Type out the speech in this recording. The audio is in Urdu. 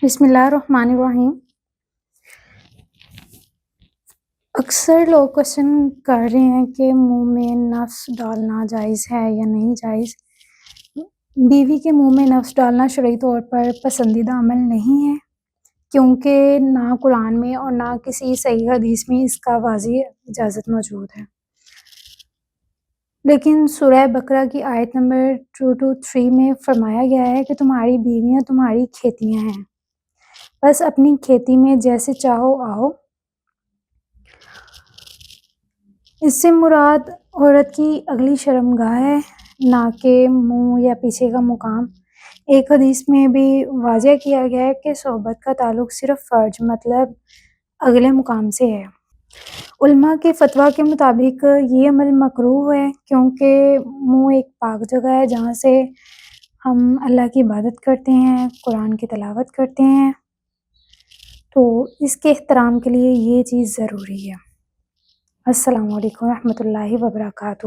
بسم اللہ الرحمن الرحیم۔ اکثر لوگ کوشچن کر رہے ہیں کہ منہ میں نفس ڈالنا جائز ہے یا نہیں جائز۔ بیوی کے منہ میں نفس ڈالنا شرعی طور پر پسندیدہ عمل نہیں ہے، کیونکہ نہ قرآن میں اور نہ کسی صحیح حدیث میں اس کا واضح اجازت موجود ہے۔ لیکن سورہ بقرہ کی آیت نمبر 223 میں فرمایا گیا ہے کہ تمہاری بیویاں تمہاری کھیتیاں ہیں، بس اپنی کھیتی میں جیسے چاہو آؤ۔ اس سے مراد عورت کی اگلی شرمگاہ ہے، نہ کہ منہ یا پیچھے کا مقام۔ ایک حدیث میں بھی واضح کیا گیا ہے کہ صحبت کا تعلق صرف فرج مطلب اگلے مقام سے ہے۔ علماء کے فتویٰ کے مطابق یہ عمل مکروہ ہے، کیونکہ منہ ایک پاک جگہ ہے جہاں سے ہم اللہ کی عبادت کرتے ہیں، قرآن کی تلاوت کرتے ہیں، تو اس کے احترام کے لیے یہ چیز ضروری ہے۔ السلام علیکم ورحمۃ اللہ وبرکاتہ۔